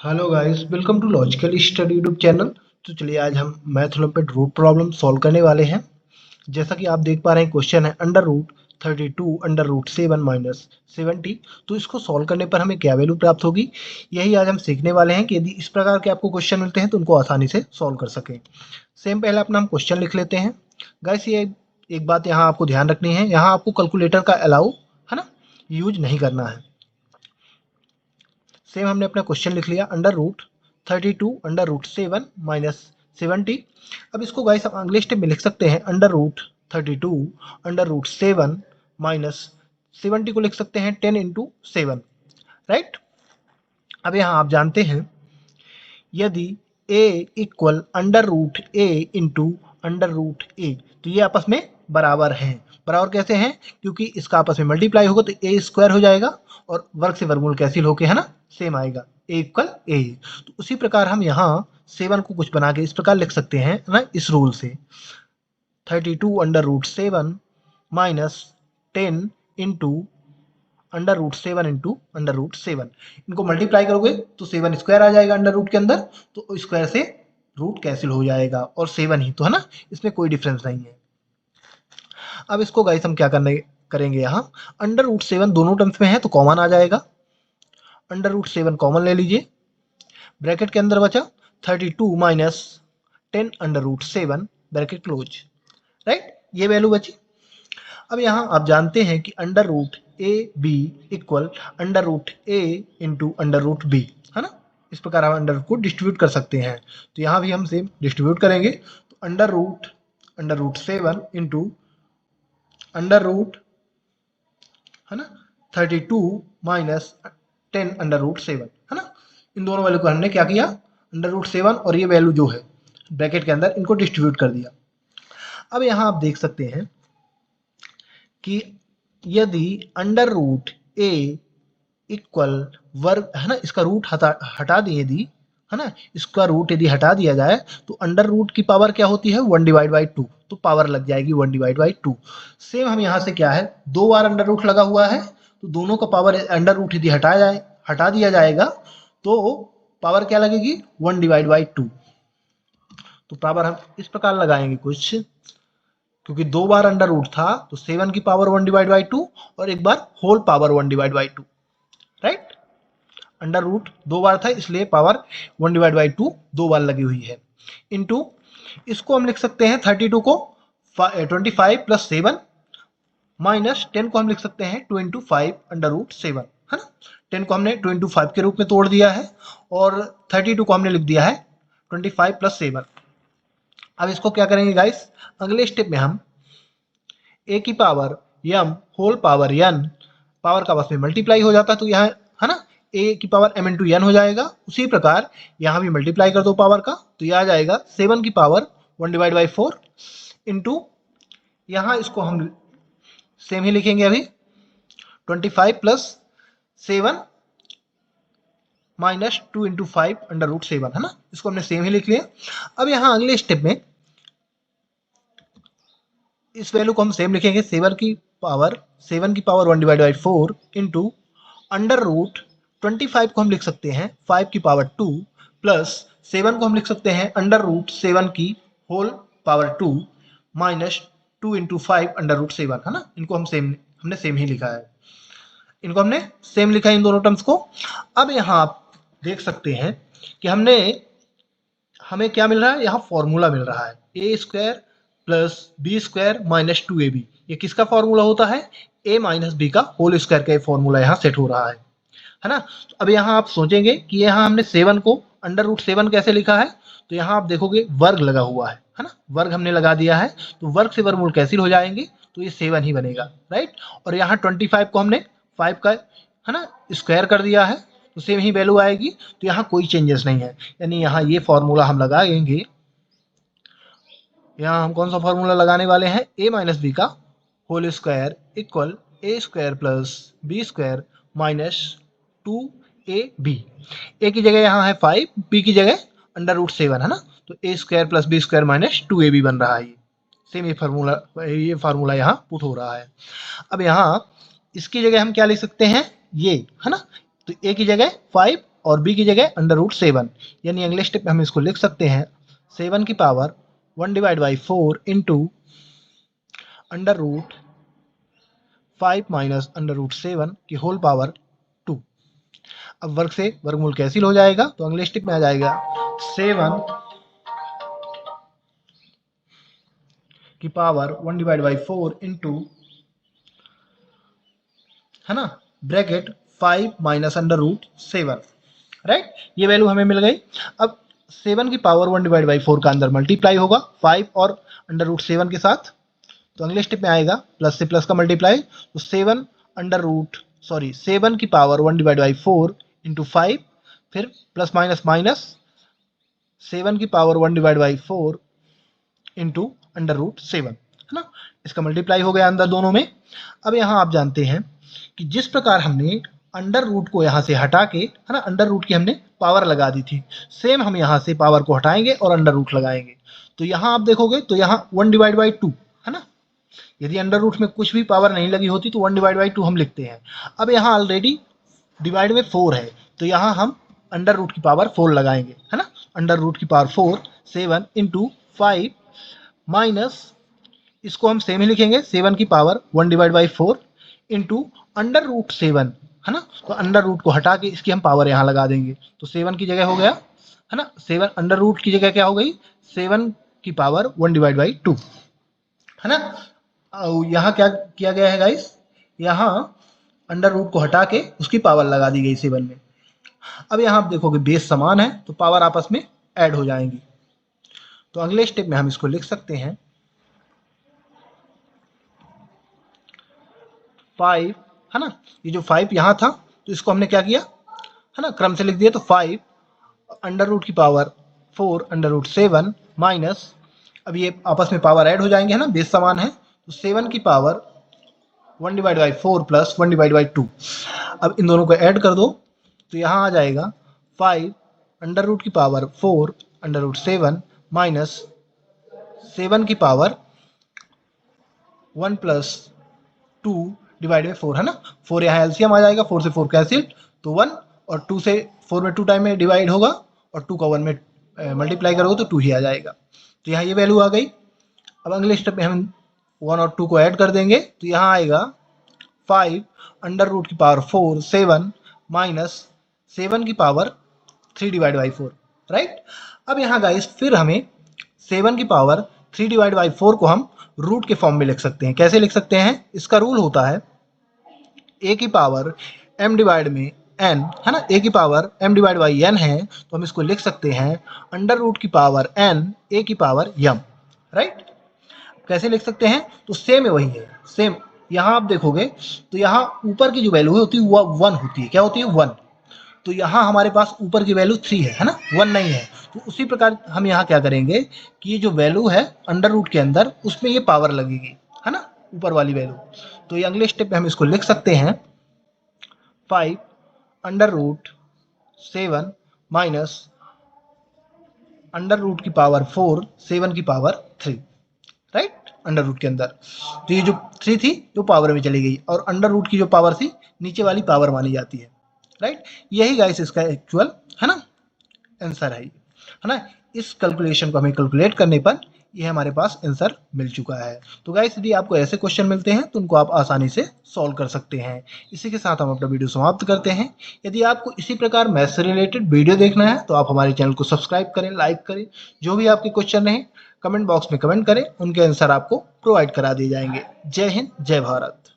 Hello guys, welcome to logical study YouTube channel. तो चलिए आज हम math olympiad root problem solve करने वाले हैं। जैसा कि आप देख पा रहे हैं, क्वेश्चन है under root 32 under root 7 minus 70। तो इसको सॉल्व करने पर हमें क्या वैल्यू प्राप्त होगी, यही आज हम सीखने वाले हैं कि यदि इस प्रकार के आपको क्वेश्चन मिलते हैं तो उनको आसानी से सॉल्व कर सकें। सेम पहले अपना हम क्वेश्चन लिख लेते हैं। गाइस ये एक बात यहाँ आपको ध्यान रखनी है, यहाँ आपको कैलकुलेटर का अलाउ है ना यूज नहीं करना है। सेम हमने अपना क्वेश्चन लिख लिया, under root 32 under root 7 minus 70। अब इसको गाइस हम अगले स्टेप में लिख सकते हैं, under root 32 under root 7 minus 70 को लिख सकते हैं 10 इंटू 7, राइट। अब यहाँ आप जानते हैं, यदि a equal under root a into under root a, तो ये आपस में बराबर हैं। बराबर कैसे हैं? क्योंकि इसका आपस में मल्टीप्लाई होगा तो a स्क्वायर हो जाएगा और वर्ग से वर्गमूल कैंसिल होके है ना सेम आएगा, a इक्वल a। तो उसी प्रकार हम यहाँ 7 को कुछ बना के इस प्रकार लिख सकते हैं ना, इस रूल से 32 under root 7 minus 10 into under root 7 into under root 7। इनको मल्टीप्लाई करोगे तो 7 स्क्वायर आ जाएगा अंडर रूट के अंदर, तो स्क्वायर से रूट कैंसिल हो जाएगा और 7 ही तो है ना, इसमें कोई डिफरेंस नहीं है। अब इसको गाइस हम क्या करेंगे, यहाँ अंडर रूट 7 दोनों टर्म्स में है तो कॉमन आ जाएगा। अंडर रूट 7 कॉमन ले लीजिए, ब्रैकेट के अंदर बचा 32 minus 10 under root 7 bracket close, right. ये वैल्यू बची। अब यहाँ आप जानते हैं कि under root A B equal under root A into under root B, है ना। इस प्रकार हम अंडर रूट को डिस्ट्रीब्यूट कर सकते हैं, तो यहाँ भी हम सेम डिस्ट्रीब्यूट करेंगे। तो under root 7 into under root है ना 32 माइनस 10 अंडर रूट 7, है ना। इन दोनों वैल्यू को हमने क्या किया, अंडर रूट 7 और ये वैल्यू जो है ब्रैकेट के अंदर, इनको डिस्ट्रीब्यूट कर दिया। अब यहाँ आप देख सकते हैं कि यदि अंडर रूट ए इक्वल वर्ग है ना, इसका रूट हटा दिए यदि, है ना, इसका रूट यदि हटा दिया जाए तो अंडर रूट की पावर क्या होती है 1 डिवाइड बाई 2, तो पावर लग जाएगी 1 डिवाइड बाई 2। सेम हम यहाँ से क्या है, 2 बार अंडर रूट लगा हुआ है तो दोनों का पावर अंडर रूट यदि हटा दिया जाएगा तो पावर क्या लगेगी 1 डिवाइड बाई 2। तो पावर हम इस प्रकार लगाएंगे कुछ, क्योंकि 2 बार अंडर रूट था तो 7 की पावर 1 डिवाइड बाई 2 और एक बार whole power 1 divide by 2, right. Under root 2 बार था इसलिए पावर 1 डिवाइड बाई 2 2 बार लगी हुई है, इनटू इसको हम लिख सकते हैं 32 को 25 प्लस 7 माइनस 10 को हम लिख सकते हैं 2 इंटू 5 अंडर रूट 7, है ना। 10 को हमने 2 इंटू 5 के रूप में तोड़ दिया है और 32 को हमने लिख दिया है 25 प्लस 7। अब इसको क्या करेंगे गाइस, अगले स्टेप में हम ए की power m whole power n, power का बस में मल्टीप्लाई हो जाता है तो यहाँ है ना a की पावर m इंटू n हो जाएगा। उसी प्रकार यहाँ भी मल्टीप्लाई कर दो पावर का तो यह आ जाएगा 7 की पावर 1 डिवाइड बाई 4 इंटू, यहाँ इसको हम सेम ही लिखेंगे अभी 25 plus 7 minus 2 into 5 under root 7, है ना, इसको हमने सेम ही लिख लिया। अब यहाँ अगले स्टेप में इस वैल्यू को हम सेम लिखेंगे, 7 की power 1 divide by 4 into under root 25 को हम लिख सकते हैं 5 की पावर 2 प्लस 7 को हम लिख सकते हैं अंडर रूट 7 की whole power 2 minus 2 into 5 under root 7, है ना। इनको हमने सेम ही लिखा है, इनको हमने सेम लिखा है इन दोनों टर्म्स को। अब यहाँ आप देख सकते हैं कि हमें क्या मिल रहा है, यहाँ फॉर्मूला मिल रहा है A square plus B square minus 2ab। ये किसका फॉर्मूला होता है, a माइनस बी का होल स्क्वायर का फॉर्मूला यहाँ सेट हो रहा है ना। तो अब यहाँ आप सोचेंगे कि यहाँ हमने 7 को अंडर रूट 7 कैसे लिखा है, तो यहाँ आप देखोगे वर्ग लगा हुआ है ना, वर्ग हमने लगा दिया है तो वर्ग से वर्गमूल कैंसिल हो जाएंगे तो ये 7 ही बनेगा, राइट। और यहाँ 25 को हमने 5 का है ना स्क्वायर कर दिया है तो सेम ही वैल्यू आएगी, तो यहाँ कोई चेंजेस नहीं है। यानी यहाँ ये फॉर्मूला हम लगाएंगे, यहाँ हम कौन सा फॉर्मूला लगाने वाले हैं, a माइनस बी का whole square equal A square plus B square minus 2ab। A की जगह यहाँ है 5, बी की जगह अंडर रूट 7, है ना, तो A square plus B square minus 2ab बन रहा है। सेम ये फार्मूला यहाँ पुट हो रहा है। अब यहाँ इसकी जगह हम क्या लिख सकते हैं, ये है ना, तो ए की जगह 5 और b की जगह √7, यानी अगले स्टेप में हम इसको लिख सकते हैं 7 की पावर 1/4 इंटू √5 माइनस √7 की होल पावर 2। अब वर्ग से वर्गमूल कैंसिल हो जाएगा, तो अगले स्टेप में आ जाएगा 7 की पावर 1/4 इंटू, है ना, ब्रैकेट 5 माइनस √7, राइट। ये वैल्यू हमें मिल गई। अब 7 की पावर 1/4 का अंदर मल्टीप्लाई होगा 5 और √7 के साथ, तो अगले स्टेप में आएगा प्लस से प्लस का मल्टीप्लाई, तो 7 की पावर 1/4 इंटू 5, फिर प्लस माइनस माइनस 7 की पावर 1/4 इंटू √7, है ना। इसका मल्टीप्लाई हो गया अंदर दोनों में। अब यहाँ आप जानते हैं कि जिस प्रकार हमने अंडर रूट को यहाँ से हटा के, है ना, अंडर रूट की हमने पावर लगा दी थी, सेम हम यहाँ से पावर को हटाएंगे और अंडर रूट लगाएंगे। तो यहाँ आप देखोगे तो यहाँ 1/2, है ना। यदि अंडर रूट में कुछ भी पावर नहीं लगी होती तो 1/2 हम लिखते हैं। अब यहाँ ऑलरेडी डिवाइड में 4 है, तो यहाँ हम अंडर रूट की पावर 4 लगाएंगे, है ना। अंडर रूट की पावर 4, 7 इंटू 5 माइनस, इसको हम सेम ही लिखेंगे 7 की पावर 1/4 इंटू √7, है ना। तो अंडर रूट को हटा के इसकी हम पावर यहाँ लगा देंगे, तो 7 की जगह हो गया, है ना, 7 अंडर रूट की जगह क्या हो गई, 7 की पावर 1/2, है ना। यहाँ क्या किया गया है गाइस, यहाँ अंडर रूट को हटा के उसकी पावर लगा दी गई 7 में। अब यहाँ आप देखोगे बेस समान है तो पावर आपस में ऐड हो जाएंगी। तो अगले स्टेप में हम इसको लिख सकते हैं 5, है ना। ये जो 5 यहाँ था तो इसको हमने क्या किया, है ना, क्रम से लिख दिया। तो 5 अंडर रूट की पावर 4 √7 माइनस, अब ये आपस में पावर ऐड हो जाएंगे, है ना, बेस समान है, तो 7 की पावर 1/4 प्लस 1/2। अब इन दोनों को ऐड कर दो तो यहाँ आ जाएगा 5 अंडर रूट की पावर 4 √7 माइनस 7 की पावर 1 प्लस 2/4, है ना। 4 यहाँ एलसीएम आ जाएगा, 4 से 4 कैंसिल, तो 1, और 2 से 4 में 2 टाइम में डिवाइड होगा और 2 का 1 में मल्टीप्लाई करोगे तो 2 ही आ जाएगा। तो यहाँ ये वैल्यू आ गई। अब अगले स्टेप में हम 1 और 2 को ऐड कर देंगे, तो यहाँ आएगा 5 अंडर रूट की पावर 4 7 माइनस 7 की पावर 3/4, राइट। अब यहाँ गाइस फिर हमें 7 की पावर 3/4 को हम रूट के फॉर्म में लिख सकते हैं। कैसे लिख सकते हैं, इसका रूल होता है a की पावर m डिवाइड में n, है ना, a की power m divide by n है, तो हम इसको लिख सकते हैं अंडर रूट की पावर n a की पावर m, राइट। कैसे लिख सकते हैं, तो सेम है, वही है सेम। यहाँ आप देखोगे तो यहाँ ऊपर की जो वैल्यू होती है वो 1 होती है, क्या होती है 1, तो यहाँ हमारे पास ऊपर की वैल्यू 3 है ना, 1 नहीं है। तो उसी प्रकार हम यहाँ क्या करेंगे कि ये जो वैल्यू है अंडर रूट के अंदर उसमें ये पावर लगेगी, है ना, ऊपर वाली वैल्यू। तो ये अगले स्टेप में हम इसको लिख सकते हैं 5 under root 7 minus under root की पावर 4 7 की पावर 3, राइट, अंडर रूट के अंदर। तो ये जो 3 थी जो पावर में चली गई, और अंडर रूट की जो पावर थी नीचे वाली पावर मानी जाती है, राइट। यही गाइस इसका एक्चुअल, है ना, आंसर है ना। इस कैलकुलेशन को हमें कैलकुलेट करने पर यह हमारे पास आंसर मिल चुका है। तो गाइस यदि आपको ऐसे क्वेश्चन मिलते हैं तो उनको आप आसानी से सॉल्व कर सकते हैं। इसी के साथ हम अपना वीडियो समाप्त करते हैं। यदि आपको इसी प्रकार मैथ्स से रिलेटेड वीडियो देखना है तो आप हमारे चैनल को सब्सक्राइब करें, लाइक करें। जो भी आपके क्वेश्चन रहे कमेंट बॉक्स में कमेंट करें, उनके आंसर आपको प्रोवाइड करा दिए जाएंगे। जय हिंद, जय भारत।